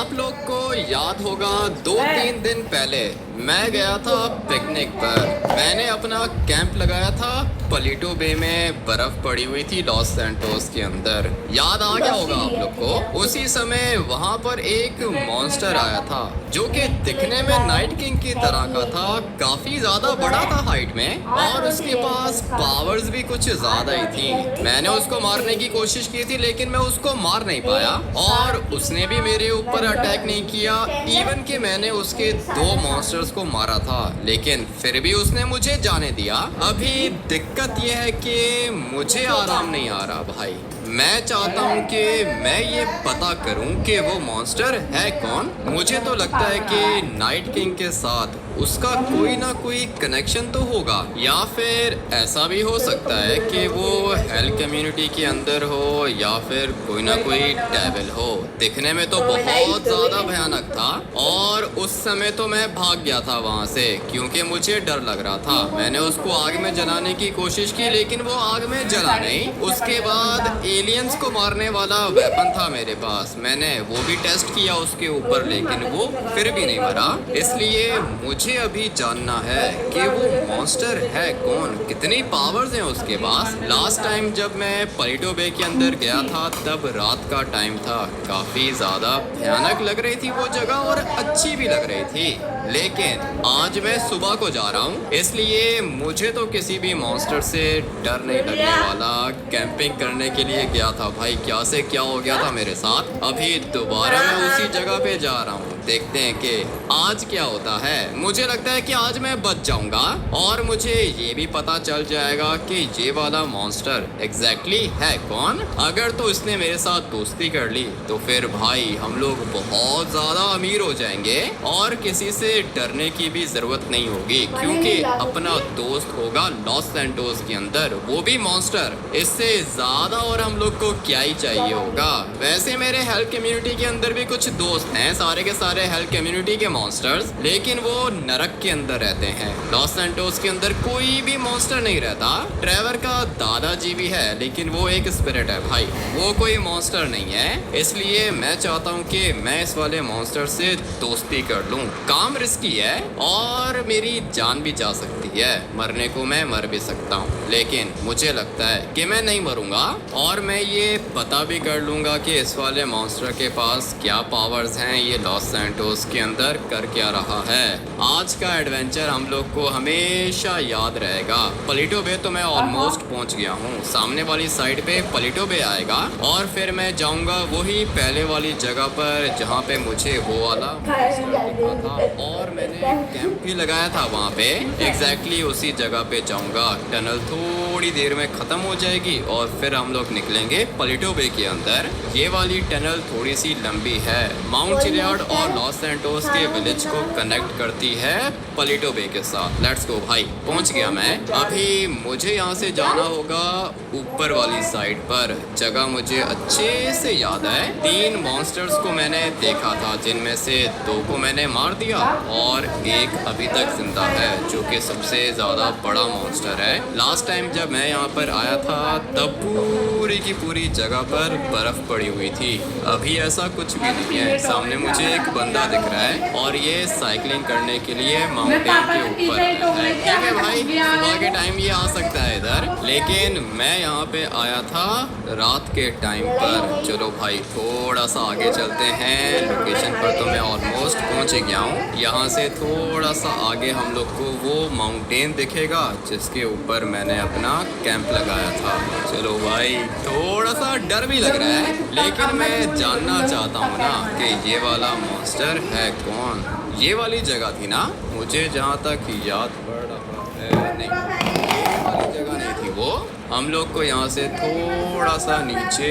आप लोग को याद होगा 2-3 दिन पहले मैं गया था पिकनिक पर। मैंने अपना कैंप लगाया था पलीटो बे में, बर्फ पड़ी हुई थी लॉस सैंटोस के अंदर। याद आ गया होगा आप लोग को। उसी समय वहां पर एक मॉन्स्टर आया था जो कि दिखने में नाइट किंग की तरह का था। काफी ज्यादा बड़ा था हाइट में और उसके पास पावर्स भी कुछ ज्यादा ही थी। मैंने उसको मारने की कोशिश की थी लेकिन मैं उसको मार नहीं पाया और उसने भी मेरे ऊपर अटैक नहीं किया। इवन कि मैंने उसके 2 मॉन्स्टर्स को मारा था लेकिन फिर भी उसने मुझे जाने दिया। अभी दिक्कत यह है कि मुझे आराम नहीं आ रहा भाई। मैं चाहता हूँ कि मैं ये पता करूँ कि वो मॉन्स्टर है कौन। मुझे तो लगता है कि नाइट किंग के साथ उसका कोई ना कोई कनेक्शन तो होगा, या फिर ऐसा भी हो सकता है कि वो हेल कम्युनिटी के अंदर हो या फिर कोई ना कोई डेविल हो। दिखने में तो बहुत ज्यादा भयानक था और उस समय तो मैं भाग गया था वहाँ से क्योंकि मुझे डर लग रहा था। मैंने उसको आग में जलाने की कोशिश की लेकिन वो आग में जला नहीं। उसके बाद एलियंस को मारने वाला वेपन था मेरे पास, मैंने वो भी टेस्ट किया उसके ऊपर लेकिन वो फिर भी नहीं मरा। इसलिए मुझे अभी जानना है कि वो मॉन्स्टर है कौन, कितनी पावर्स हैं उसके पास। लास्ट टाइम जब मैं पलीटो बे के अंदर गया था तब रात का टाइम था। काफी ज्यादा भयानक लग रही थी वो जगह और अच्छी भी लग रही थी। लेकिन आज मैं सुबह को जा रहा हूँ इसलिए मुझे तो किसी भी मॉन्स्टर से डर नहीं लगने वाला। कैंपिंग करने के लिए गया था भाई, क्या से क्या हो गया था मेरे साथ। अभी दोबारा मैं उसी जगह पे जा रहा हूँ, देखते हैं कि आज क्या होता है। मुझे लगता है कि आज मैं बच जाऊंगा और मुझे ये भी पता चल जाएगा कि ये वाला मॉन्स्टर एग्जैक्टली है कौन। अगर तो इसने मेरे साथ दोस्ती कर ली तो फिर भाई हम लोग बहुत ज्यादा अमीर हो जाएंगे और किसी से डरने की भी जरूरत नहीं होगी क्योंकि अपना दोस्त होगा लॉस सैंटोस के अंदर, वो भी मॉन्स्टर। इससे ज्यादा और हम लोग को क्या ही चाहिए होगा। वैसे मेरे हेल कम्युनिटी के अंदर भी कुछ दोस्त हैं, सारे के सारे हेल कम्युनिटी के मॉन्स्टर्स, लेकिन वो नरक के अंदर रहते हैं। लॉस सैंटोस के अंदर कोई भी मॉन्स्टर नहीं रहता। ट्रेवर का दादाजी भी है लेकिन वो एक स्पिरिट है भाई, वो कोई मॉन्स्टर नहीं है। इसलिए मैं चाहता हूँ कि मैं इस वाले मॉन्स्टर से दोस्ती कर लूँ। काम रिस्की है और मेरी जान भी जा सकती है, मरने को मैं मर भी सकता हूँ लेकिन मुझे लगता है कि मैं नहीं मरूंगा। और मैं ये पता भी कर लूंगा कि इस वाले मॉन्स्टर के पास क्या पावर्स हैं, ये लॉस सैंटोस के अंदर कर क्या रहा है। आज का एडवेंचर हम लोग को हमेशा याद रहेगा। पलीटो बे तो मैं ऑलमोस्ट पहुंच गया हूँ, सामने वाली साइड पे पलीटो बे आएगा और फिर मैं जाऊंगा वही पहले वाली जगह पर जहाँ पे मुझे वो वाला दिखा था और मैंने कैंप भी लगाया था वहाँ पे। एग्जैक्टली उसी जगह पे जाऊंगा। टनल थोड़ी देर में खत्म हो जाएगी और फिर हम लोग निकलेंगे पलीटो बे के अंदर। ये वाली टनल थोड़ी सी लंबी है, माउंट चिलियार्ड और लॉस सैंटोस के विलेज को कनेक्ट करती है पलीटो बे के साथ। लेट्स गो भाई, पहुंच गया मैं। अभी मुझे यहाँ से जाना होगा ऊपर वाली साइड पर। जगह मुझे अच्छे से याद है। 3 मॉन्स्टर्स को मैंने देखा था जिनमें से 2 को मैंने मार दिया और एक अभी तक जिंदा है जो कि सबसे ज्यादा बड़ा मॉन्स्टर है। लास्ट टाइम जब मैं यहाँ पर आया था तब पूरी की पूरी जगह पर बर्फ पड़ी हुई थी। अभी ऐसा कुछ भी नहीं है। सामने मुझे एक बंदा दिख रहा है और ये साइकिलिंग करने के लिए माउंटेन के ऊपर है। ठीक है भाई, सुबह के टाइम ये आ सकता है इधर, लेकिन मैं यहाँ पे आया था रात के टाइम पर। चलो भाई थोड़ा सा आगे चलते हैं। लोकेशन पर तो मैं ऑलमोस्ट पहुँच गया हूँ। यहाँ से थोड़ा सा आगे हम लोग को वो माउंटेन दिखेगा जिसके ऊपर मैंने अपना कैंप लगाया था। चलो भाई, थोड़ा सा डर भी लग रहा है लेकिन मैं जानना चाहता हूँ ना कि ये वाला मॉन्स्टर है कौन। ये वाली जगह थी ना, मुझे जहाँ तक याद पड़ रहा है। नहीं, ये वाली जगह नहीं थी वो। हम लोग को यहाँ से थोड़ा सा नीचे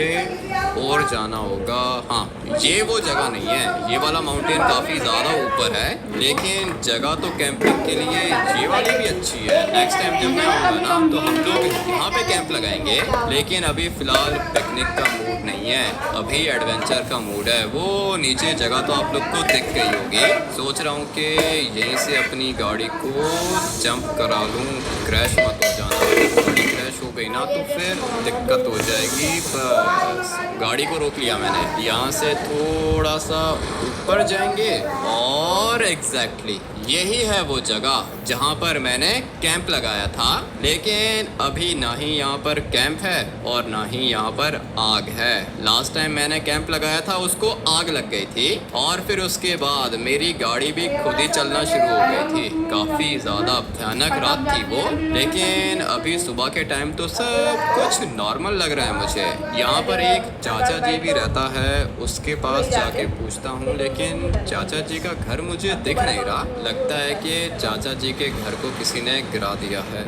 और जाना होगा। हाँ, ये वो जगह नहीं है। ये वाला माउंटेन काफ़ी ज़्यादा ऊपर है लेकिन जगह तो कैंपिंग के लिए ये वाली भी अच्छी है। नेक्स्ट टाइम जब मैं आऊँगा ना तो हम लोग यहाँ पे कैंप लगाएंगे, लेकिन अभी फ़िलहाल पिकनिक का मूड नहीं है, अभी एडवेंचर का मूड है। वो नीचे जगह तो आप लोग को दिख गई होगी। सोच रहा हूँ कि यहीं से अपनी गाड़ी को जंप करा लूँ, क्रैश मत हो जाना। गाड़ी क्रैश हो गई ना तो फिर दिक्कत हो जाएगी। बस गाड़ी को रोक लिया मैंने। यहाँ से थोड़ा सा ऊपर जाएंगे और एग्जैक्टली यही है वो जगह जहाँ पर मैंने कैंप लगाया था। लेकिन अभी ना ही यहाँ पर कैंप है और ना ही यहाँ पर आग है। लास्ट टाइम मैंने कैंप लगाया था उसको आग लग गई थी और फिर उसके बाद मेरी गाड़ी भी खुद ही चलना शुरू हो गई थी। काफ़ी ज़्यादा भयानक रात थी वो। लेकिन अभी सुबह के टाइम तो सब कुछ नॉर्मल लग रहा है मुझे। यहाँ पर एक चाचा जी भी रहता है, उसके पास जाके पूछता हूँ लेकिन चाचा जी का घर मुझे दिख नहीं रहा। लगता है कि चाचा जी के घर को किसी ने गिरा दिया है।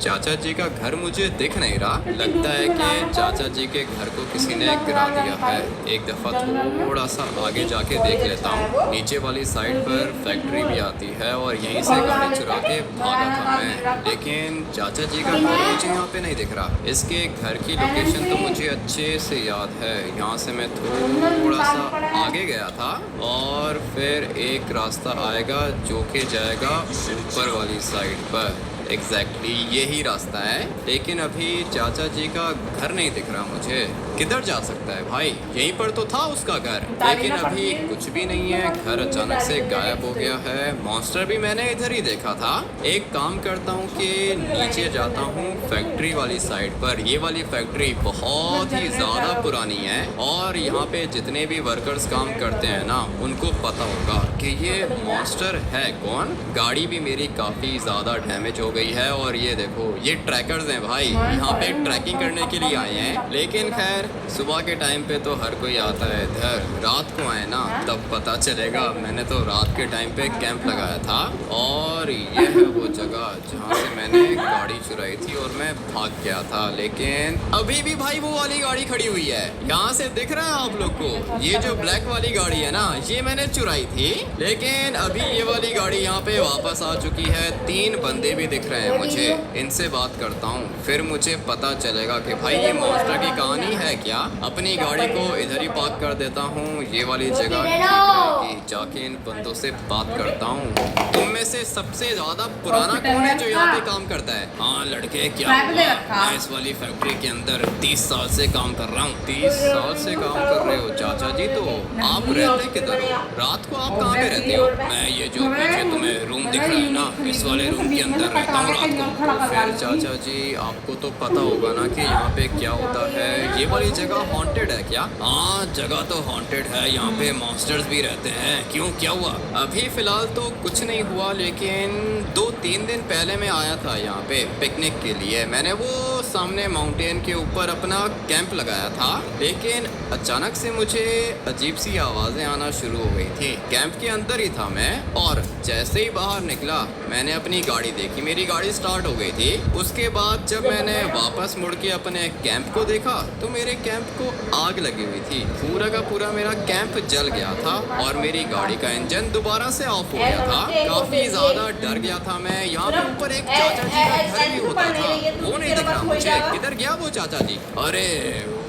चाचा जी का घर मुझे दिख नहीं रहा। लगता है कि चाचा जी के घर को किसी ने गिरा दिया है। एक दफ़ा थोड़ा सा आगे जाके देख लेता हूँ। नीचे वाली साइड पर फैक्ट्री भी आती है और यहीं से गाड़ी चुरा के भागा था मैं। लेकिन चाचा जी का घर मुझे यहाँ पे नहीं दिख रहा। इसके घर की लोकेशन तो मुझे अच्छे से याद है। यहाँ से मैं थोड़ा सा आगे गया था और फिर एक रास्ता आएगा जो कि जाएगा ऊपर वाली साइड पर। एग्जैक्टली यही रास्ता है। लेकिन अभी चाचा जी का घर नहीं दिख रहा मुझे। किधर जा सकता है भाई? यहीं पर तो था उसका घर, लेकिन अभी कुछ भी नहीं है। घर अचानक से गायब हो गया है। मॉन्स्टर भी मैंने इधर ही देखा था। एक काम करता हूँ कि नीचे जाता हूँ फैक्ट्री वाली साइड पर। ये वाली फैक्ट्री बहुत ही ज़्यादा पुरानी है और यहाँ पे जितने भी वर्कर्स काम करते हैं ना उनको पता होगा कि ये मॉन्स्टर है कौन। गाड़ी भी मेरी काफ़ी ज़्यादा डैमेज हो गई है और ये देखो ये ट्रैकर्स हैं भाई, यहाँ पे ट्रैकिंग करने के लिए आए हैं। लेकिन खैर सुबह के टाइम पे तो हर कोई आता है इधर, रात को आए ना तब पता चलेगा। मैंने तो रात के टाइम पे कैंप लगाया था और ये है वो जगह जहाँ से मैंने गाड़ी चुराई थी और मैं भाग गया था। लेकिन अभी भी भाई वो वाली गाड़ी खड़ी हुई है। यहाँ से दिख रहा है आप लोग को? ये जो ब्लैक वाली गाड़ी है ना ये मैंने चुराई थी। लेकिन अभी ये वाली गाड़ी यहाँ पे वापस आ चुकी है। 3 बंदे भी दिख रहे हैं मुझे। इनसे बात करता हूँ फिर मुझे पता चलेगा कि भाई ये मॉन्स्टर की कहानी है क्या। अपनी गाड़ी को इधर ही पार्क कर देता हूँ। ये वाली जगह ठीक रहेगी। जाके इन बंदों से बात करता हूँ। तुम में से सबसे ज्यादा पुराना कौन है जो यहाँ पे काम करता है? हाँ लड़के क्या हुआ? मैं इस वाली फैक्ट्री के अंदर 30 साल से काम कर रहा हूँ। 30 साल से काम कर रहे हो चाचा जी? तो आप रहते किधर हो? रात को आप कहाँ पे रहते हो? मैं ये जो पीछे तुम्हें रूम दिख रहा है ना इस वाले रूम के अंदर रहता हूँ रात को। तो फिर चाचा जी आपको तो पता होगा ना कि यहाँ पे क्या होता है। ये वाली जगह हॉन्टेड है क्या? हाँ जगह तो हॉन्टेड है। यहाँ पे मॉन्स्टर्स भी रहते हैं। क्यों क्या हुआ? अभी फिलहाल तो कुछ नहीं हुआ लेकिन 2-3 दिन पहले मैं आया था यहाँ पे पिकनिक के लिए। मैंने वो सामने माउंटेन के ऊपर अपना कैंप लगाया था। लेकिन अचानक से मुझे अजीब सी आवाज़ें आना शुरू हो गई थी। कैंप के अंदर ही था मैं और जैसे ही बाहर निकला मैंने अपनी गाड़ी देखी। मेरी गाड़ी स्टार्ट हो गई थी। उसके बाद जब मैंने वापस मुड़ के अपने कैंप को देखा तो मेरे कैंप को आग लगी हुई थी। पूरा का पूरा मेरा कैंप जल गया था और मेरी गाड़ी का इंजन दोबारा से ऑफ हो गया था। काफ़ी ज़्यादा डर गया था मैं। यहाँ पे ऊपर एक चाचा जी का घर भी होता था, वो नहीं दिख रहा मुझे। किधर गया वो चाचा जी? अरे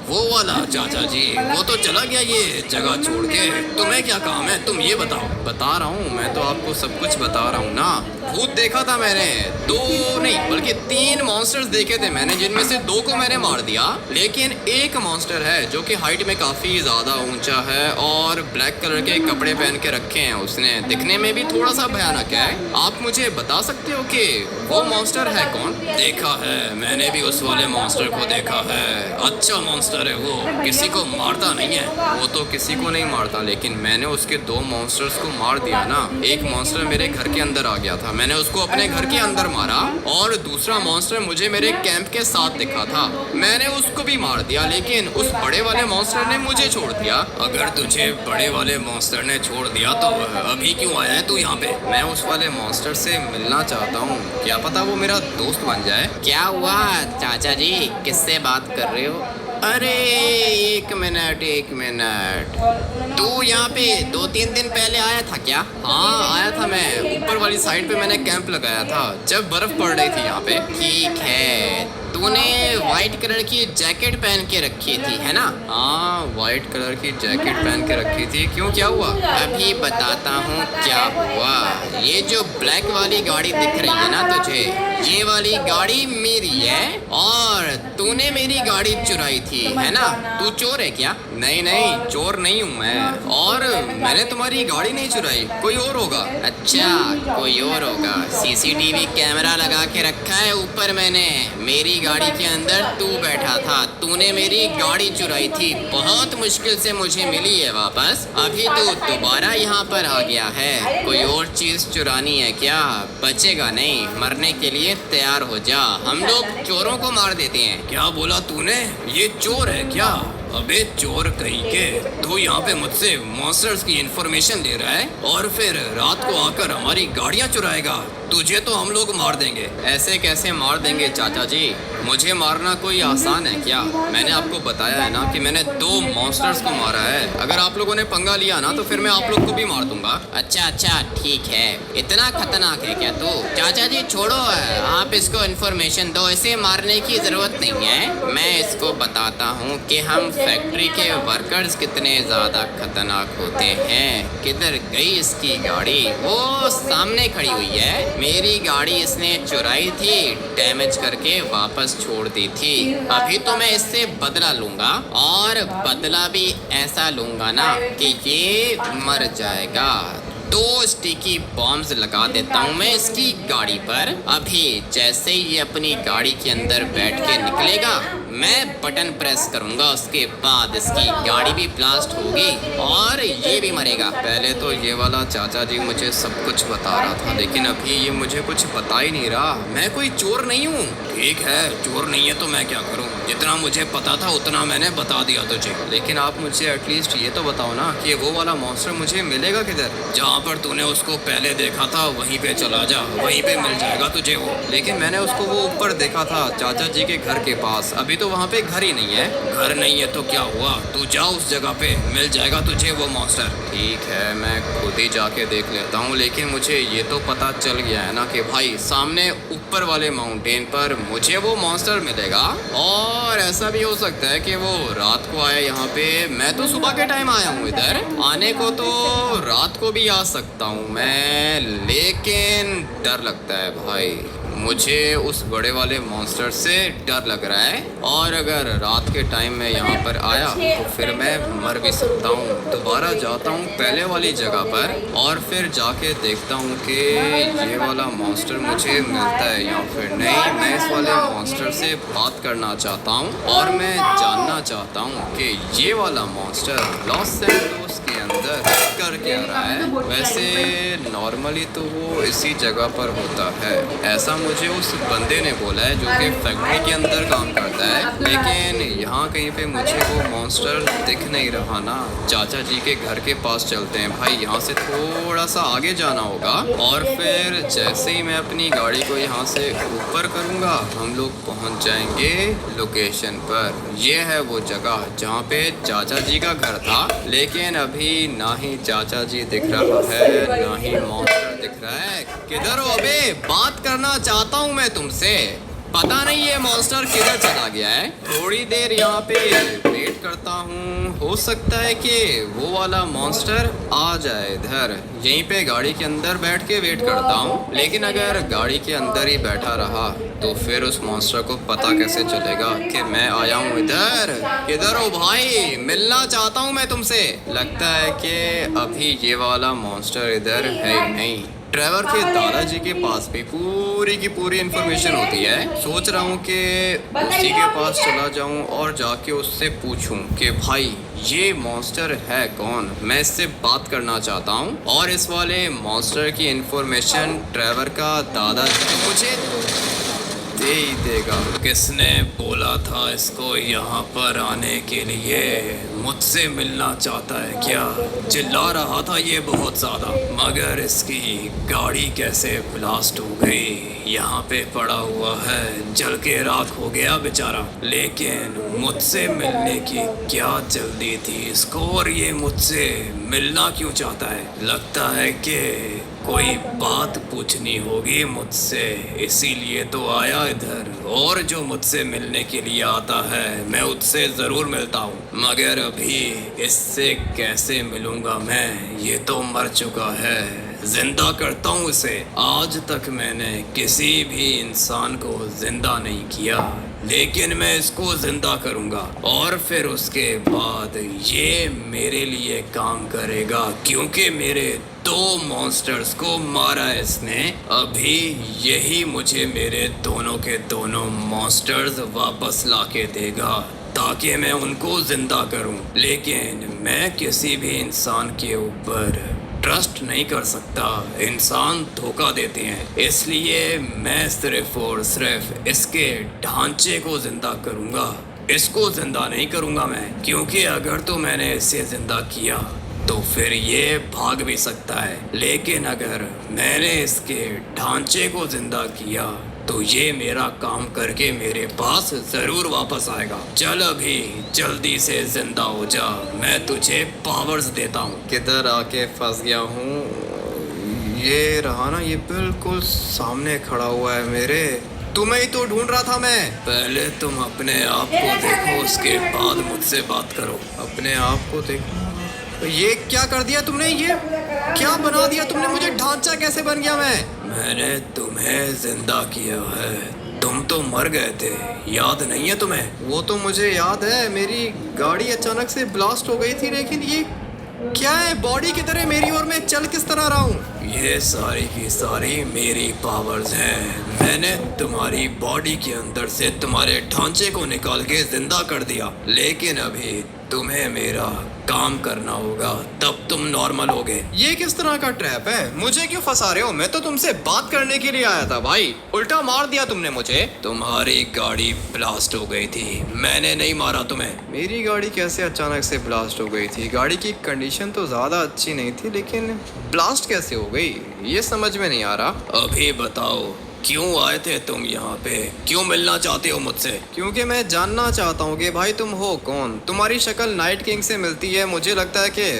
वो वाला चाचा जी वो तो चला गया ये जगह छोड़ के। तुम्हें क्या काम है? तुम ये बताओ। बता रहा हूँ मैं तो आपको सब कुछ बता रहा हूँ ना। भूत देखा था मैंने। 2 नहीं बल्कि 3 मॉन्स्टर्स देखे थे मैंने, जिनमें से 2 को मैंने मार दिया। लेकिन एक मॉन्स्टर है जो कि हाइट में काफ़ी ज़्यादा ऊंचा है और ब्लैक कलर के कपड़े पहन के रखे हैं उसने। दिखने में भी थोड़ा सा भयानक है। आप मुझे बता सकते हो कि वो मॉन्स्टर है कौन? देखा है मैंने भी उस वाले मॉन्स्टर को देखा है। अच्छा मॉन्स्टर है वो, किसी को मारता नहीं है। वो तो किसी को नहीं मारता लेकिन मैंने उसके 2 मॉन्स्टर्स को मार दिया ना। एक मॉन्स्टर मेरे घर के अंदर आ गया था, मैंने उसको अपने घर के अंदर मारा और दूसरा मॉन्स्टर मुझे मेरे कैंप के साथ दिखा था, मैंने उसको भी मार दिया। लेकिन उस बड़े वाले मॉन्स्टर ने मुझे छोड़ दिया। अगर तुझे बड़े वाले मॉन्स्टर ने छोड़ दिया तो अभी क्यों आया है तू यहाँ पे? मैं उस वाले मॉन्स्टर से मिलना चाहता हूँ, क्या पता वो मेरा दोस्त बन जाए। क्या हुआ चाचा जी, किससे बात कर रहे हो? अरे एक मिनट, तू यहाँ पे 2-3 दिन पहले आया था क्या? हाँ आया था मैं। ऊपर वाली साइड पे मैंने कैंप लगाया था जब बर्फ पड़ रही थी यहाँ पे। ठीक है तूने व्हाइट कलर की जैकेट पहन के रखी थी है ना? हाँ, व्हाइट कलर की जैकेट पहन के रखी थी। क्यों, क्या हुआ? अभी बताता हूँ क्या हुआ। ये जो ब्लैक वाली गाड़ी दिख रही है ना तुझे, ये वाली गाड़ी मेरी है और तूने मेरी गाड़ी चुराई थी है ना? तू चोर है क्या? नहीं नहीं, चोर नहीं हूँ मैं, और मैंने तुम्हारी गाड़ी नहीं चुराई, कोई और होगा। अच्छा, कोई और होगा। सीसीटीवी कैमरा लगा के रखा है ऊपर मैंने। मेरी गाड़ी के अंदर तू बैठा था, तूने मेरी गाड़ी चुराई थी, बहुत मुश्किल से मुझे मिली है वापस। अभी तू दोबारा यहाँ पर आ गया है, कोई और चीज चुरानी है क्या? बचेगा नहीं, मरने के लिए तैयार हो जा। हम लोग चोरों को मार देते हैं। क्या बोला तूने? ये चोर है क्या? अबे चोर कहीं के, तू यहाँ पे मुझसे मॉन्स्टर्स की इंफॉर्मेशन ले रहा है और फिर रात को आकर हमारी गाड़ियाँ चुराएगा। तुझे तो हम लोग मार देंगे। ऐसे कैसे मार देंगे चाचा जी? मुझे मारना कोई आसान है क्या? मैंने आपको बताया है ना कि मैंने 2 मॉन्स्टर्स को मारा है। अगर आप लोगों ने पंगा लिया ना तो फिर मैं आप लोग को भी मार दूंगा। अच्छा अच्छा, ठीक है। इतना खतरनाक है क्या तू? चाचा जी छोड़ो, आप इसको इन्फॉर्मेशन दो, इसे मारने की जरूरत नहीं है। मैं इसको बताता हूँ कि हम फैक्ट्री के वर्कर्स कितने ज्यादा खतरनाक होते हैं। किधर गई इसकी गाड़ी? वो सामने खड़ी हुई है। मेरी गाड़ी इसने चुराई थी, डैमेज करके वापस छोड़ दी थी। अभी तो मैं इससे बदला लूंगा, और बदला भी ऐसा लूंगा ना कि ये मर जाएगा। 2 स्टिकी बॉम्ब्स लगा देता हूँ मैं इसकी गाड़ी पर। अभी जैसे ही ये अपनी गाड़ी के अंदर बैठ के निकलेगा, मैं बटन प्रेस करूंगा, उसके बाद इसकी गाड़ी भी ब्लास्ट होगी और ये भी मरेगा। पहले तो ये वाला चाचा जी मुझे सब कुछ बता रहा था, लेकिन अभी ये मुझे कुछ बता ही नहीं रहा। मैं कोई चोर नहीं हूँ। ठीक है, चोर नहीं है तो मैं क्या करूँ? जितना मुझे पता था उतना मैंने बता दिया तुझे। लेकिन आप मुझे एटलीस्ट ये तो बताओ ना कि वो वाला मॉन्स्टर मुझे मिलेगा किधर? जहाँ पर तूने उसको पहले देखा था वहीं पे चला जा, वहीं पे मिल जाएगा तुझे वो। लेकिन मैंने उसको वो ऊपर देखा था चाचा जी के घर के पास। अभी तो वहाँ पे घर ही नहीं है। घर नहीं है तो क्या हुआ? तू जा उस जगह पे, मिल जाएगा तुझे वो मॉन्स्टर। ठीक है, मैं खुद ही जाके देख लेता हूँ। लेकिन मुझे ये तो पता चल गया है ना कि भाई सामने ऊपर वाले माउंटेन पर मुझे वो मॉन्स्टर मिलेगा, और ऐसा भी हो सकता है कि वो रात को आए यहाँ पे। मैं तो सुबह के टाइम आया हूँ इधर, आने को तो रात को भी आ सकता हूँ मैं, लेकिन डर लगता है भाई। मुझे उस बड़े वाले मॉन्स्टर से डर लग रहा है, और अगर रात के टाइम में यहाँ पर आया तो फिर मैं मर भी सकता हूँ। दोबारा जाता हूँ पहले वाली जगह पर और फिर जाके देखता हूँ कि ये वाला मॉन्स्टर मुझे मिलता है या फिर नहीं। मैं इस वाले मॉन्स्टर से बात करना चाहता हूँ और मैं जानना चाहता हूँ कि ये वाला मॉन्स्टर लॉस सैंटोस के अंदर कर क्या रहा है। वैसे नॉर्मली तो वो इसी जगह पर होता है, ऐसा मुझे उस बंदे ने बोला है जो कि फैक्ट्री के अंदर काम करता है। लेकिन यहाँ कहीं पे मुझे वो मॉन्स्टर दिख नहीं रहा ना। चाचा जी के घर के पास चलते हैं भाई, यहाँ से थोड़ा सा आगे जाना होगा, और फिर जैसे ही मैं अपनी गाड़ी को यहाँ से ऊपर करूँगा हम लोग पहुँच जाएंगे लोकेशन पर। ये है वो जगह जहाँ पे चाचा जी का घर था, लेकिन अभी ना ही चाचा जी दिख रहा है ना ही मॉन्स्टर दिख रहा है। किधर हो अबे? बात करना चाहता हूँ मैं तुमसे। पता नहीं ये मॉन्स्टर किधर चला गया है। थोड़ी देर यहाँ पे वेट करता हूँ, हो सकता है कि वो वाला मॉन्स्टर आ जाए इधर। यहीं पे गाड़ी के अंदर बैठ के वेट करता हूँ। लेकिन अगर गाड़ी के अंदर ही बैठा रहा तो फिर उस मॉन्स्टर को पता कैसे चलेगा कि मैं आया हूँ इधर। किधर हो भाई? मिलना चाहता हूँ मैं तुमसे। लगता है कि अभी ये वाला मॉन्स्टर इधर है ही नहीं। ट्रेवर के दादाजी के पास भी पूरी की पूरी इन्फॉर्मेशन होती है। सोच रहा हूँ कि उसी के पास चला जाऊँ और जाके उससे पूछूं कि भाई ये मॉन्स्टर है कौन। मैं इससे बात करना चाहता हूँ और इस वाले मॉन्स्टर की इन्फॉर्मेशन ट्रेवर का दादाजी मुझे दे ही देगा। किसने बोला था इसको यहाँ पर आने के लिए? मुझसे मिलना चाहता है क्या? चिल्ला रहा था ये बहुत ज़्यादा। मगर इसकी गाड़ी कैसे ब्लास्ट हो गई? यहाँ पे पड़ा हुआ है, जल के राख हो गया बेचारा। लेकिन मुझसे मिलने की क्या जल्दी थी इसको, और ये मुझसे मिलना क्यों चाहता है? लगता है कि कोई बात पूछनी होगी मुझसे, इसीलिए तो आया इधर। और जो मुझसे मिलने के लिए आता है मैं उससे जरूर मिलता हूँ, मगर अभी इससे कैसे मिलूंगा मैं, ये तो मर चुका है। जिंदा करता हूँ उसे। आज तक मैंने किसी भी इंसान को जिंदा नहीं किया, लेकिन मैं इसको जिंदा करूंगा और फिर उसके बाद ये मेरे लिए काम करेगा, क्योंकि मेरे 2 मॉन्स्टर्स को मारा है इसने। अभी यही मुझे मेरे दोनों के दोनों मॉन्स्टर्स वापस लाके देगा, ताकि मैं उनको जिंदा करूं। लेकिन मैं किसी भी इंसान के ऊपर ट्रस्ट नहीं कर सकता, इंसान धोखा देते हैं। इसलिए मैं सिर्फ और सिर्फ इसके ढांचे को जिंदा करूंगा, इसको जिंदा नहीं करूंगा मैं, क्योंकि अगर तो मैंने इसे जिंदा किया तो फिर ये भाग भी सकता है, लेकिन अगर मैंने इसके ढांचे को जिंदा किया तो ये मेरा काम करके मेरे पास जरूर वापस आएगा। चल अभी जल्दी से जिंदा हो जा, मैं तुझे पावर्स देता हूँ। किधर आके फंस गया हूँ? ये रहा ना, ये बिल्कुल सामने खड़ा हुआ है मेरे। तुम्हें ही तो ढूंढ रहा था मैं। पहले तुम अपने आप को देखो, उसके बाद मुझसे बात करो। अपने आप को देखो। ये क्या कर दिया तुमने? ये क्या बना दिया तुमने मुझे? ढांचा कैसे बन गया मैंने तुम्हें जिंदा किया है, तुम तो मर गए थे, याद नहीं है तुम्हें? वो तो मुझे याद है, मेरी गाड़ी अचानक से ब्लास्ट हो गई थी, लेकिन ये क्या है? बॉडी की तरह मेरी और मैं चल किस तरह रहा हूँ? ये सारी की सारी मेरी पावर्स हैं। मैंने तुम्हारी बॉडी के अंदर से तुम्हारे ढांचे को निकाल के जिंदा कर दिया, लेकिन अभी तुम्हें मेरा काम करना होगा, तब तुम नॉर्मल होगे। ये किस तरह का ट्रैप है? मुझे क्यों फंसा रहे हो? मैं तो तुमसे बात करने के लिए आया था भाई, उल्टा मार दिया तुमने मुझे। तुम्हारी गाड़ी ब्लास्ट हो गई थी, मैंने नहीं मारा तुम्हें। मेरी गाड़ी कैसे अचानक से ब्लास्ट हो गई थी? गाड़ी की कंडीशन तो ज्यादा अच्छी नहीं थी, लेकिन ब्लास्ट कैसे हो गई ये समझ में नहीं आ रहा। अभी बताओ, क्यों आए थे तुम यहाँ पे? क्यों मिलना चाहते हो मुझसे? क्योंकि मैं जानना चाहता हूँ कि भाई तुम हो कौन। तुम्हारी शक्ल नाइट किंग से मिलती है, मुझे लगता है कि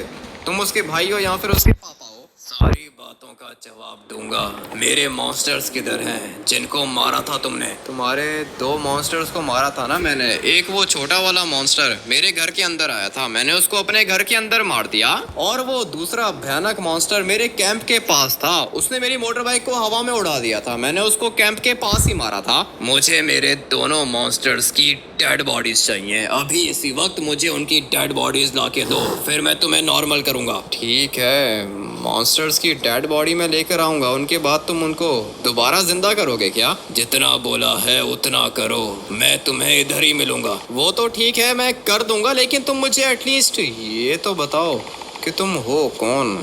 तुम उसके भाई हो या फिर उसके पापा हो। सारी बातों का जवाब दूंगा। मेरे मॉन्स्टर्स किधर हैं जिनको मारा था तुमने? तुम्हारे 2 मॉन्स्टर्स को मारा था ना मैंने। एक वो छोटा वाला मॉन्स्टर मेरे घर के अंदर आया था, मैंने उसको अपने घर के अंदर मार दिया। और वो दूसरा भयानक मॉन्स्टर मेरे कैंप के पास था, उसने मेरी मोटर बाइक को हवा में उड़ा दिया था, मैंने उसको कैंप के पास ही मारा था। मुझे मेरे दोनों मॉन्स्टर्स की डेड बॉडीज चाहिए, अभी इसी वक्त मुझे उनकी डेड बॉडीज ला के दो, फिर मैं तुम्हें नॉर्मल करूंगा। ठीक है, मॉन्स्टर्स की डेड बॉडी में लेकर आऊंगा, उनके बाद तुम उनको दोबारा जिंदा करोगे क्या? जितना बोला है उतना करो, मैं तुम्हें इधर ही मिलूंगा। वो तो ठीक है, मैं कर दूंगा, लेकिन तुम मुझे एटलीस्ट ये तो बताओ कि तुम हो कौन?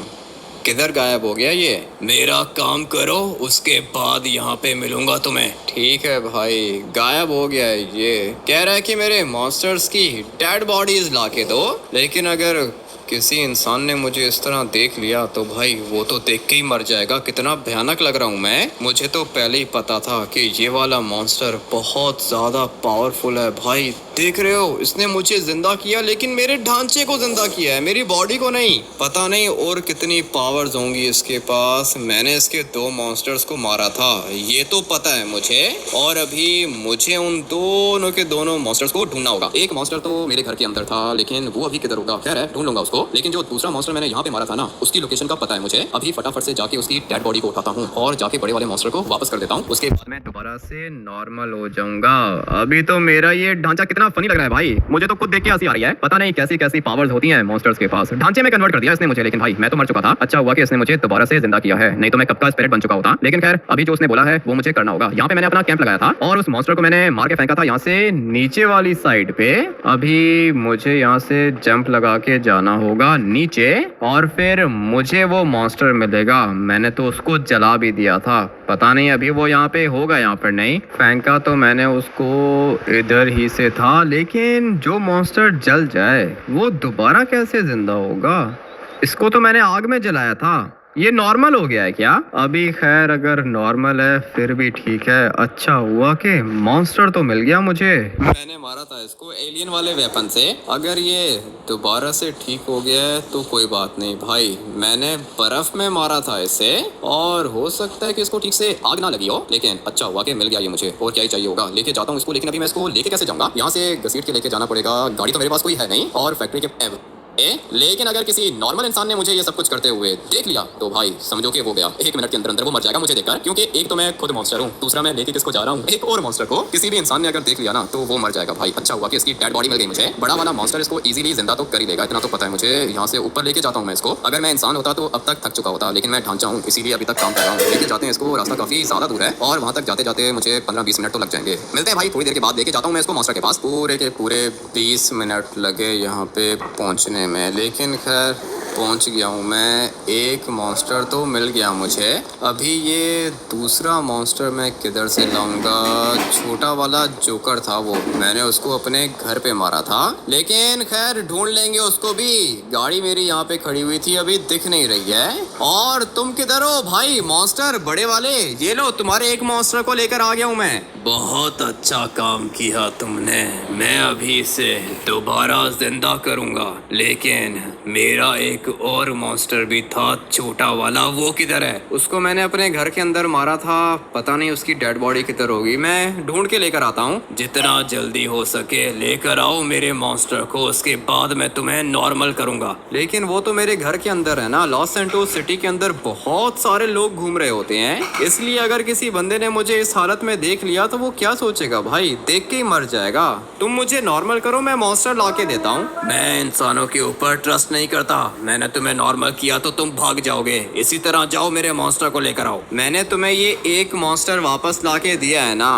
किधर गायब हो गया ये? मेरा काम करो, उसके बाद यहाँ पे मिलूंगा तुम्हें। ठीक है भाई, गायब हो गया है ये। कह रहा है कि मेरे मॉन्स्टर्स की डेड बॉडीज ला के दो, लेकिन अगर किसी इंसान ने मुझे इस तरह देख लिया तो भाई वो तो देख के ही मर जाएगा। कितना भयानक लग रहा हूँ मैं। मुझे तो पहले ही पता था कि ये वाला मॉन्स्टर बहुत ज़्यादा पावरफुल है भाई। देख रहे हो, इसने मुझे जिंदा किया, लेकिन मेरे ढांचे को जिंदा किया है, मेरी बॉडी को नहीं। पता नहीं और कितनी पावर्स होंगी इसके पास। मैंने इसके 2 मॉन्स्टर्स को मारा था, ये तो पता है मुझे। और अभी मुझे उन दोनों के दोनों मॉन्स्टर्स को ढूंढना होगा। एक मॉन्स्टर तो मेरे घर के अंदर था, लेकिन वो अभी किधर होगा? खैर है, ढूंढ लूंगा उसको। लेकिन जो दूसरा मॉन्स्टर मैंने यहाँ पे मारा था ना, उसकी लोकेशन का पता है मुझे। अभी फटाफट से जाके उसकी डेड बॉडी को उठाता हूँ और जाके बड़े वाले मॉन्स्टर को वापस कर देता हूँ, उसके बाद मैं दोबारा से नॉर्मल हो जाऊंगा। अभी तो मेरा ये ढांचा कितना फनी लग रहा है भाई, मुझे तो खुद देख के हंसी आ रही है। पता नहीं कैसी कैसी पावर्स होती हैं मॉन्स्टर्स के पास। ढांचे में कन्वर्ट कर दिया इसने मुझे, लेकिन भाई मैं तो मर चुका था। अच्छा हुआ कि इसने मुझे दोबारा से जिंदा किया है, नहीं तो मैं कब का स्पिरिट बन चुका होता। लेकिन खैर, अभी जो उसने बोला है वो मुझे करना होगा। यहाँ पे मैंने अपना कैंप लगाया था और उस मॉन्स्टर को मैंने मार के फेंका था यहाँ से नीचे वाली साइड पे। अभी मुझे यहाँ से जंप लगा के जाना होगा नीचे और फिर मुझे वो मॉन्स्टर मिलेगा। मैंने तो उसको जला भी दिया था, पता नहीं अभी वो यहाँ पे होगा यहाँ पर नहीं। फेंका तो मैंने उसको इधर ही से था, लेकिन जो मॉन्स्टर जल जाए वो दोबारा कैसे जिंदा होगा? इसको तो मैंने आग में जलाया था, ये नॉर्मल हो गया है क्या? अभी खैर अगर नॉर्मल है फिर भी ठीक है। अच्छा हुआ कि मॉन्स्टर तो मिल गया मुझे। मैंने मारा था इसको एलियन वाले वेपन से। अगर ये दोबारा से ठीक हो गया है तो कोई बात नहीं भाई। मैंने बर्फ में मारा था इसे और हो सकता है कि इसको ठीक से आग ना लगी हो, लेकिन अच्छा हुआ कि मिल गया ये मुझे। और क्या ही चाहिए होगा। लेके जाता हूँ इसको, लेकिन अभी मैं इसको लेके कैसे जाऊंगा? यहाँ से घसीट के लेके जाना पड़ेगा। गाड़ी तो मेरे पास कोई है नहीं और फैक्ट्री के लेकिन अगर किसी नॉर्मल इंसान ने मुझे ये सब कुछ करते हुए देख लिया तो भाई समझो कि वो गया। 1 मिनट के अंदर अंदर वो मर जाएगा मुझे देखकर, क्योंकि एक तो मैं खुद मॉन्स्टर हूँ, दूसरा मैं लेके किसको जा रहा हूँ, एक और मॉन्स्टर को। किसी भी इंसान ने अगर देख लिया ना तो वो मर जाएगा भाई। अच्छा हुआ कि इसकी डेड बॉडी मिल गई मुझे। बड़ा वाला मॉन्स्टर इसको इजीली जिंदा तो कर ही लेगा, इतना तो पता है मुझे। यहाँ से ऊपर लेके जाता हूँ मैं इसको। अगर मैं इंसान होता तो अब तक थक चुका होता, लेकिन मैं ढांचा हूँ इसीलिए अभी तक काम कर रहा हूँ। लेके जाते हैं इसको। रास्ता काफी ज्यादा दूर है और वहाँ तक जाते जाते मुझे 15-20 मिनट तो लग जाएंगे। मिलते हैं भाई थोड़ी देर के बाद। लेके जाता हूँ मैं इसको मॉन्स्टर के पास। पूरे के पूरे 20 मिनट लगे यहाँ पे पहुँचने में, लेकिन खैर पहुंच गया हूँ मैं। एक मॉन्स्टर तो मिल गया मुझे। अभी ये दूसरा मॉन्स्टर मैं किधर से लाऊंगा? छोटा वाला जोकर था वो, मैंने उसको अपने घर पे मारा था, लेकिन खैर ढूंढ लेंगे उसको भी। गाड़ी मेरी यहाँ पे खड़ी हुई थी, अभी दिख नहीं रही है। और तुम किधर हो भाई मॉन्स्टर बड़े वाले? ये लो तुम्हारे एक मॉन्स्टर को लेकर आ गया हूँ मैं। बहुत अच्छा काम किया तुमने। मैं अभी इसे दोबारा जिंदा करूंगा, लेकिन मेरा एक और मॉन्स्टर भी था छोटा वाला, वो किधर है? उसको मैंने अपने घर के अंदर मारा था, पता नहीं उसकी डेड बॉडी किधर होगी। मैं ढूंढ के लेकर आता हूँ। जितना जल्दी हो सके लेकर आओ मेरे मॉन्स्टर को, उसके बाद मैं तुम्हें नॉर्मल करूंगा। लेकिन वो तो मेरे घर के अंदर है ना। लॉस सैंटोस सिटी के अंदर बहुत सारे लोग घूम रहे होते हैं, इसलिए अगर किसी बंदे ने मुझे इस हालत में देख लिया तो वो क्या सोचेगा भाई? देख के ही मर जाएगा। तुम मुझे नॉर्मल करो, मैं मॉन्स्टर ला के देता हूँ। मैं इंसानों के ऊपर ट्रस्ट नहीं करता। मैंने तुम्हें नॉर्मल किया तो तुम भाग जाओगे। इसी तरह जाओ मेरे मॉन्स्टर को लेकर आओ। मैंने तुम्हें ये एक मॉन्स्टर वापस ला के दिया है ना,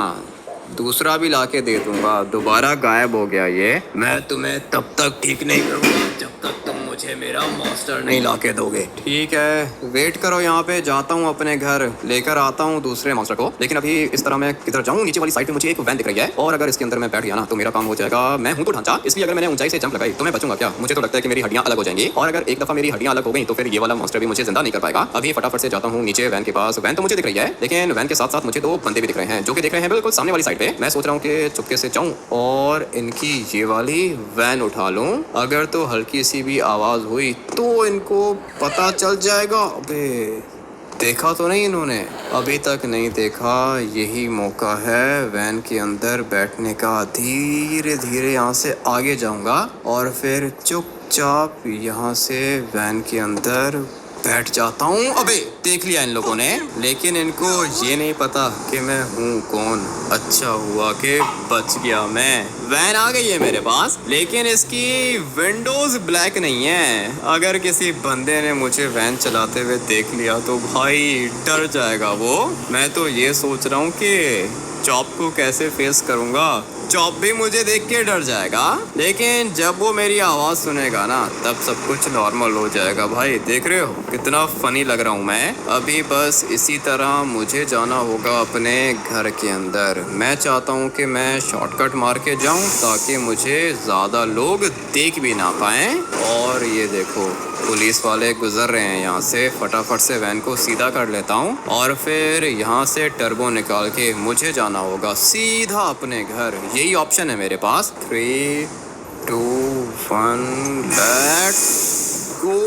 दूसरा भी ला के दे दूंगा। दोबारा गायब हो गया ये। मैं तुम्हें तब तक ठीक नहीं करूंगा जब तक तुम मुझे मेरा मॉन्स्टर नहीं ला के दोगे। ठीक है, वेट करो यहाँ पे। जाता हूँ अपने घर, लेकर आता हूँ दूसरे मॉन्स्टर को। लेकिन अभी इस तरह मैं किधर जाऊँ? नीचे वाली साइड पे मुझे एक वैन दिख रही है और अगर इसके अंदर मैं बैठ गया ना तो मेरा काम हो जाएगा। मैं हूँ तो ढांचा, इसलिए अगर मैंने ऊंचाई से जंप लगाई तो मैं बचूंगा क्या? मुझे तो लगता है कि मेरी हड्डियां अलग हो जाएंगी, और अगर एक दफा मेरी हड्डियां अलग हो गई तो फिर ये वाला मॉन्स्टर भी मुझे जिंदा नहीं कर पाएगा। अभी फटाफट से जाता हूँ नीचे वैन के पास। वैन तो मुझे दिख रही है, लेकिन वैन के साथ साथ मुझे 2 बंदे भी दिख रहे हैं जो कि देख रहे हैं बिल्कुल सामने वाली साइड पे। मैं सोच रहा हूँ कि चुपके से जाऊँ और इनकी ये वाली वैन उठा लूँ। अगर तो हल्की सी भी आवाज हुई तो इनको पता चल जाएगा। अबे देखा तो नहीं इन्होंने? अभी तक नहीं देखा। यही मौका है वैन के अंदर बैठने का। धीरे धीरे यहाँ से आगे जाऊंगा और फिर चुपचाप यहाँ से वैन के अंदर बैठ जाता हूँ। अबे देख लिया इन लोगों ने, लेकिन इनको ये नहीं पता कि मैं हूँ कौन। अच्छा हुआ कि बच गया मैं। वैन आ गई है मेरे पास, लेकिन इसकी विंडोज ब्लैक नहीं है। अगर किसी बंदे ने मुझे वैन चलाते हुए देख लिया तो भाई डर जाएगा वो। मैं तो ये सोच रहा हूँ कि चॉप को कैसे फेस करूँगा। चॉप भी मुझे देख के डर जाएगा, लेकिन जब वो मेरी आवाज़ सुनेगा ना तब सब कुछ नॉर्मल हो जाएगा। भाई देख रहे हो कितना फनी लग रहा हूँ मैं। अभी बस इसी तरह मुझे जाना होगा अपने घर के अंदर। मैं चाहता हूँ कि मैं शॉर्टकट मार के जाऊँ ताकि मुझे ज़्यादा लोग देख भी ना पाएँ। और ये देखो पुलिस वाले गुजर रहे हैं यहाँ से। फटाफट से वैन को सीधा कर लेता हूँ और फिर यहाँ से टर्बो निकाल के मुझे जाना होगा सीधा अपने घर। यही ऑप्शन है मेरे पास। 3, 2, 1 लेट्स गो।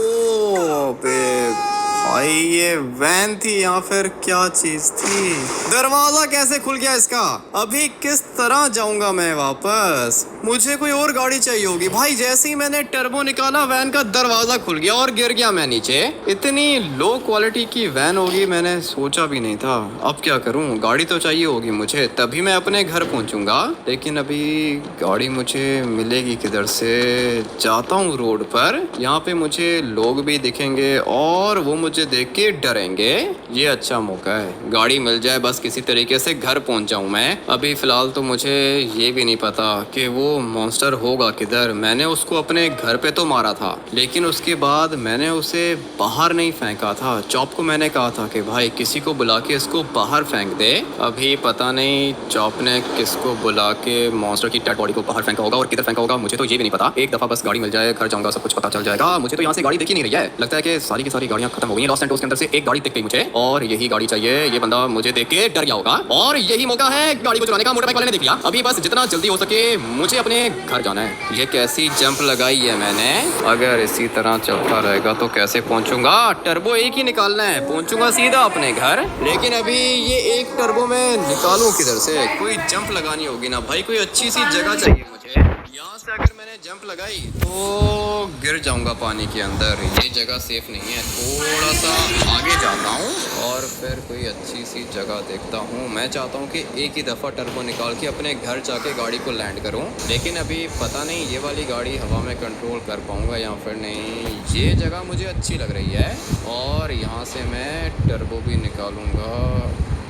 भाई ये वैन थी या फिर क्या चीज थी? दरवाजा कैसे खुल गया इसका? अभी किस तरह जाऊंगा मैं वापस? मुझे कोई और गाड़ी चाहिए होगी। भाई जैसे ही मैंने टर्बो निकाला वैन का दरवाजा खुल गया और गिर गया मैं नीचे। इतनी लो क्वालिटी की वैन होगी मैंने सोचा भी नहीं था। अब क्या करूं? गाड़ी तो चाहिए होगी मुझे, तभी मैं अपने घर पहुंचूंगा। लेकिन अभी गाड़ी मुझे मिलेगी किधर से? जाता हूँ रोड पर, यहाँ पे मुझे लोग भी दिखेंगे और वो मुझे देख के डरेंगे। ये अच्छा मौका है, गाड़ी मिल जाए बस किसी तरीके से घर पहुंच जाऊं मैं। अभी फिलहाल तो मुझे ये भी नहीं पता कि वो मॉन्स्टर होगा किधर। मैंने उसको अपने घर पे तो मारा था, लेकिन उसके बाद मैंने उसे बाहर नहीं फेंका था। चॉप को मैंने कहा था कि भाई किसी को बुला के इसको बाहर फेंक दे। अभी पता नहीं चॉप ने किसको बुला के मॉन्स्टर की डेड बॉडी को बाहर फेंका होगा और किधर फेंका होगा मुझे तो ये भी नहीं पता। एक दफा बस गाड़ी मिल जाए, घर जाऊंगा, सब कुछ पता चल जाएगा। मुझे तो यहाँ से गाड़ी दिख ही नहीं रही है। लगता है कि सारी की सारी गाड़ियाँ खत्म हो गई हैं लॉस सैंटोस के अंदर से एक गाड़ी दिख गई मुझे और यही गाड़ी चाहिए। ये बंदा मुझे देख के डर गया होगा और यही मौका है गाड़ी को चुराने का। मोटरबाइक वाले ने देख लिया। अभी बस जितना जल्दी हो सके मुझे अपने घर जाना है। ये कैसी जंप लगाई है मैंने, अगर इसी तरह चलता रहेगा तो कैसे पहुंचूंगा। टर्बो एक ही निकालना है, पहुंचूंगा सीधा अपने घर। लेकिन अभी ये एक टर्बो में निकालूं किधर से, कोई जंप लगानी होगी ना भाई, कोई अच्छी सी जगह चाहिए मुझे। यहाँ से अगर मैंने जंप लगाई तो गिर जाऊंगा पानी के अंदर, ये जगह सेफ नहीं है। थोड़ा सा आगे जाता हूँ और फिर कोई अच्छी सी जगह देखता हूँ। मैं चाहता हूँ कि एक ही दफ़ा टर्बो निकाल के अपने घर जाके गाड़ी को लैंड करूँ, लेकिन अभी पता नहीं ये वाली गाड़ी हवा में कंट्रोल कर पाऊँगा या फिर नहीं। ये जगह मुझे अच्छी लग रही है और यहाँ से मैं टर्बो भी निकालूँगा।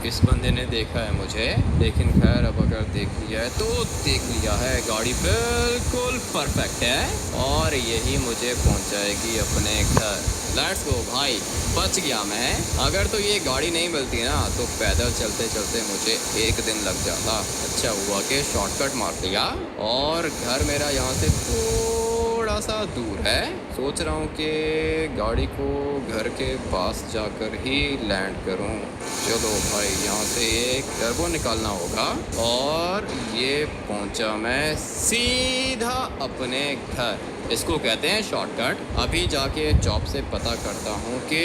इस बंदे ने देखा है मुझे, लेकिन खैर अब अगर देख लिया है तो देख लिया है। गाड़ी बिल्कुल परफेक्ट है और यही मुझे पहुंचाएगी अपने घर। लेट्स गो भाई, बच गया मैं। अगर तो ये गाड़ी नहीं मिलती ना तो पैदल चलते चलते मुझे एक दिन लग जाता। अच्छा हुआ कि शॉर्टकट मार दिया और घर मेरा यहाँ से थोड़ा सा दूर है। सोच रहा हूँ कि गाड़ी को घर के पास जाकर ही लैंड करूँ। चलो भाई, यहाँ से एक टर्बो निकालना होगा और ये पहुँचा मैं सीधा अपने घर। इसको कहते हैं शॉर्टकट। अभी जाके चॉप से पता करता हूँ कि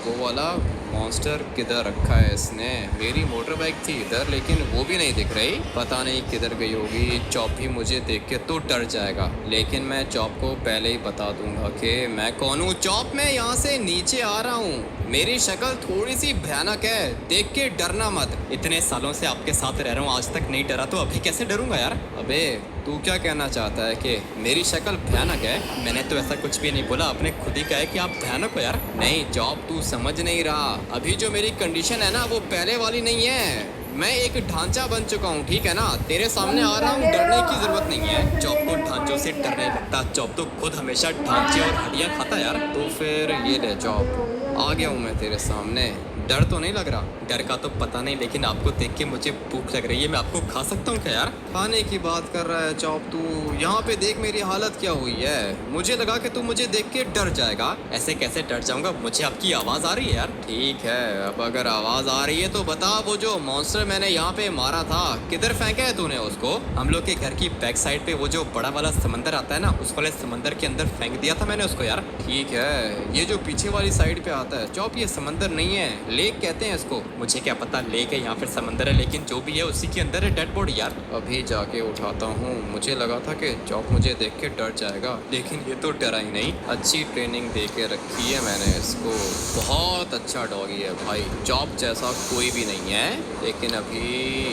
वो वाला मॉन्स्टर किधर रखा है इसने। मेरी मोटर बाइक थी इधर, लेकिन वो भी नहीं दिख रही, पता नहीं किधर गई होगी। चॉप भी मुझे देख के तो डर जाएगा, लेकिन मैं चॉप को पहले ही बता दूंगा कि मैं कौन हूँ। चॉप, मैं यहाँ से नीचे आ रहा हूँ। मेरी शक्ल थोड़ी सी भयानक है, देख के डरना मत। इतने सालों से आपके साथ रह रहा हूँ, आज तक नहीं डरा तो अभी कैसे डरूंगा यार। अबे तू क्या कहना चाहता है कि मेरी शक्ल भयानक है? मैंने तो ऐसा कुछ भी नहीं बोला, आपने खुद ही कहा है कि आप भयानक हो यार। नहीं जॉब, तू समझ नहीं रहा। अभी जो मेरी कंडीशन है ना वो पहले वाली नहीं है। मैं एक ढांचा बन चुका हूँ, ठीक है ना। तेरे सामने आ रहा हूँ, डरने की जरूरत नहीं है। जॉब को ढांचों से डरने लगता। जॉब तो खुद हमेशा ढांचे और हड्डियाँ खाता यार। तो फिर ये ले जॉब, आ गया हूँ मैं तेरे सामने। डर तो नहीं लग रहा? डर का तो पता नहीं, लेकिन आपको देख के मुझे भूख लग रही है। मैं आपको खा सकता हूँ क्या यार? खाने की बात कर रहा है चॉप तू? यहाँ पे देख मेरी हालत क्या हुई है। मुझे लगा कि तू मुझे देख के डर जाएगा। ऐसे कैसे डर जाऊंगा? मुझे आपकी आवाज़ आ रही है यार। ठीक है, अब अगर आवाज़ आ रही है तो बता, वो जो मॉन्स्टर मैंने यहाँ पे मारा था किधर फेंका है तूने उसको? हम लोग के घर की बैक साइड पे वो जो बड़ा वाला समंदर आता है ना, उस वाले समंदर के अंदर फेंक दिया था मैंने उसको यार। ठीक है, ये जो पीछे वाली साइड पे आता है चॉप, ये समंदर नहीं है, लेक कहते हैं इसको। मुझे क्या पता लेक है या फिर समंदर है, लेकिन जो भी है उसी के अंदर है डेड बॉडी यार। अभी जाके उठाता हूँ। मुझे लगा था कि चॉप मुझे देख के डर जाएगा, लेकिन ये तो डरा ही नहीं। अच्छी ट्रेनिंग दे के रखी है मैंने इसको। बहुत अच्छा डॉगी है भाई, चॉप जैसा कोई भी नहीं है। लेकिन अभी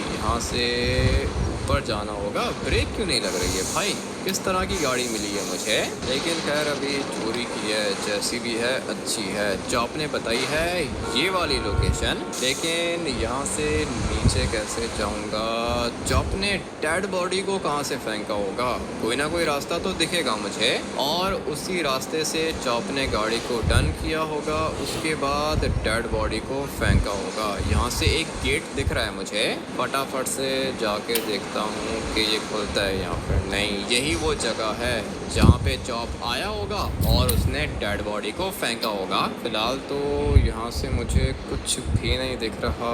यहाँ से ऊपर जाना होगा। ब्रेक क्यों नहीं लग रही है भाई? किस तरह की गाड़ी मिली है मुझे? लेकिन खैर अभी चोरी की है, जैसी भी है अच्छी है। चॉप ने बताई है ये वाली लोकेशन, लेकिन यहाँ से नीचे कैसे जाऊँगा? चॉप ने डेड बॉडी को कहाँ से फेंका होगा? कोई ना कोई रास्ता तो दिखेगा मुझे, और उसी रास्ते से चॉप ने गाड़ी को डन किया होगा। उसके बाद डेड बॉडी को फेंका होगा। यहाँ से एक गेट दिख रहा है मुझे, फटाफट से जाके देखता हूँ कि ये खुलता है या फिर नहीं। यही वो जगह है जहाँ पे चॉप आया होगा और उसने डेड बॉडी को फेंका होगा। फिलहाल तो यहाँ से मुझे कुछ भी नहीं दिख रहा।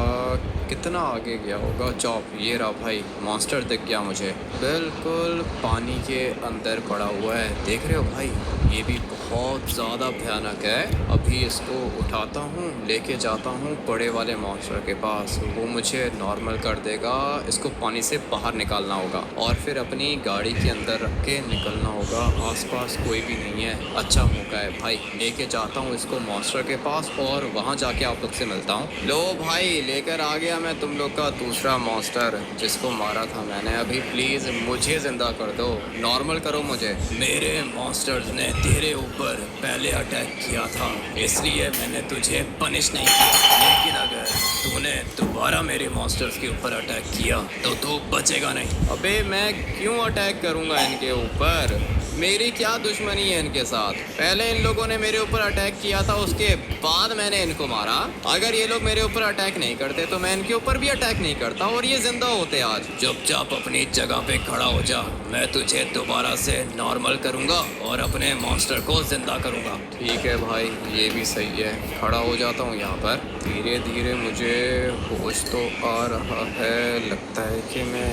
कितना आगे गया होगा चॉप? ये रहा भाई, मॉन्स्टर दिख गया मुझे, बिल्कुल पानी के अंदर पड़ा हुआ है। देख रहे हो भाई, ये भी बहुत ज़्यादा भयानक है। अभी इसको उठाता हूँ, लेके जाता हूँ बड़े वाले मॉन्स्टर के पास। वो मुझे नॉर्मल कर देगा। इसको पानी से बाहर निकालना होगा और फिर अपनी गाड़ी के अंदर रख के निकलना होगा। आसपास कोई भी नहीं है। अच्छा मौका है भाई, लेके जाता हूँ इसको मॉन्स्टर के पास और वहाँ जाके आप लोग से मिलता हूँ। लो भाई, लेकर आ गया मैं तुम लोग का दूसरा मॉन्स्टर जिसको मारा था मैंने। अभी प्लीज़ मुझे ज़िंदा कर दो, नॉर्मल करो मुझे। मेरे मॉन्स्टर्स ने तेरे ऊपर पहले अटैक किया था, इसलिए मैंने तुझे पनिश नहीं किया। लेकिन अगर तूने दोबारा मेरे मॉन्स्टर्स के ऊपर अटैक किया तो तू बचेगा नहीं। अबे मैं क्यों अटैक करूँगा इनके ऊपर? मेरी क्या दुश्मनी है इनके साथ? पहले इन लोगों ने मेरे ऊपर अटैक किया था, उसके बाद मैंने इनको मारा। अगर ये लोग मेरे ऊपर अटैक नहीं करते तो मैं इनके ऊपर भी अटैक नहीं करता और ये जिंदा होते आज। चुपचाप अपनी जगह पे खड़ा हो जा, मैं तुझे दोबारा से नॉर्मल करूंगा और अपने मॉन्स्टर को जिंदा करूंगा। ठीक है भाई, ये भी सही है। खड़ा हो जाता हूँ यहाँ पर। धीरे धीरे मुझे होश तो आ रहा है, लगता है कि मैं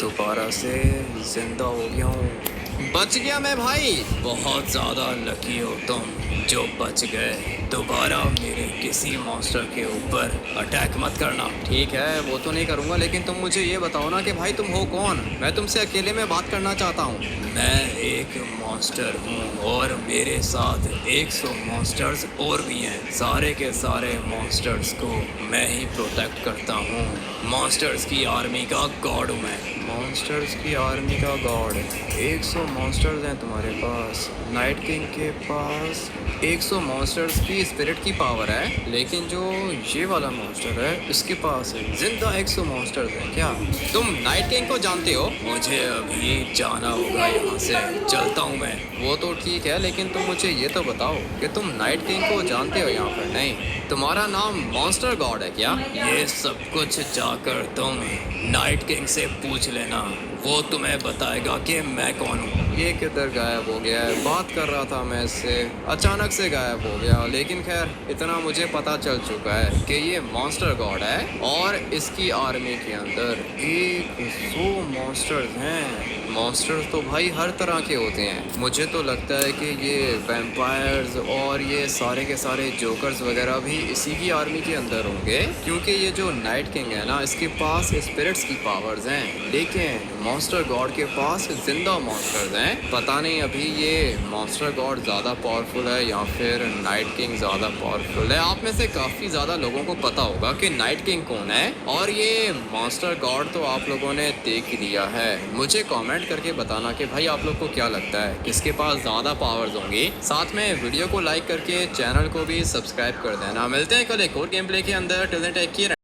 दोबारा से जिंदा हो गया हूँ। बच गया मैं भाई। बहुत ज़्यादा लकी हो तुम जो बच गए। दोबारा मेरे किसी मॉन्स्टर के ऊपर अटैक मत करना। ठीक है, वो तो नहीं करूँगा, लेकिन तुम मुझे ये बताओ ना कि भाई तुम हो कौन? मैं तुमसे अकेले में बात करना चाहता हूँ। मैं एक मॉन्स्टर हूँ और मेरे साथ 100 मॉन्स्टर्स और भी हैं। सारे के सारे मॉन्स्टर्स को मैं ही प्रोटेक्ट करता हूँ। मॉन्स्टर्स की आर्मी का गॉड हूँ मैं। मॉन्स्टर्स की आर्मी का गॉड? 100 मॉन्स्टर्स हैं तुम्हारे पास। नाइट किंग के पास 100 मॉन्स्टर्स की स्पिरिट की पावर है, लेकिन जो ये वाला मॉन्स्टर है इसके पास जिंदा 100 मॉन्स्टर्स हैं। क्या तुम नाइट किंग को जानते हो? मुझे अभी जाना होगा यहाँ से, चलता हूँ मैं। वो तो ठीक है, लेकिन तुम मुझे ये तो बताओ कि तुम नाइट किंग को जानते हो यहाँ पर? नहीं, तुम्हारा नाम मॉन्स्टर गॉड है क्या? ये सब कुछ जाकर तुम नाइट किंग से पूछ लेना, वो तुम्हें बताएगा कि मैं कौन हूँ। ये किधर गायब हो गया है? बात कर रहा था मैं इससे, अचानक से गायब हो गया। लेकिन खैर, इतना मुझे पता चल चुका है कि ये मॉन्स्टर गॉड है और इसकी आर्मी के अंदर 100 मॉन्स्टर्स हैं। मॉन्स्टर्स तो भाई हर तरह के होते हैं। मुझे तो लगता है कि ये वैम्पायर्स और ये सारे के सारे जोकर्स वगैरह भी इसी की आर्मी के अंदर होंगे, क्योंकि ये जो नाइट किंग है ना, इसके पास स्पिरिट्स की पावर्स हैं, लेकिन मॉन्स्टर गॉड के पास जिंदा मॉन्स्टर्स हैं। पता नहीं अभी ये मॉन्स्टर गॉड ज़्यादा पावरफुल है या फिर नाइट किंग ज़्यादा पावरफुल है। आप में से काफ़ी ज़्यादा लोगों को पता होगा कि नाइट किंग कौन है, और ये मॉन्स्टर गॉड तो आप लोगों ने देख ही लिया है। मुझे कमेंट करके बताना कि भाई आप लोग को क्या लगता है किसके पास ज़्यादा पावर्स होंगी। साथ में वीडियो को लाइक करके चैनल को भी सब्सक्राइब कर देना। मिलते हैं कल एक और गेम प्ले के अंदर। Till then take care.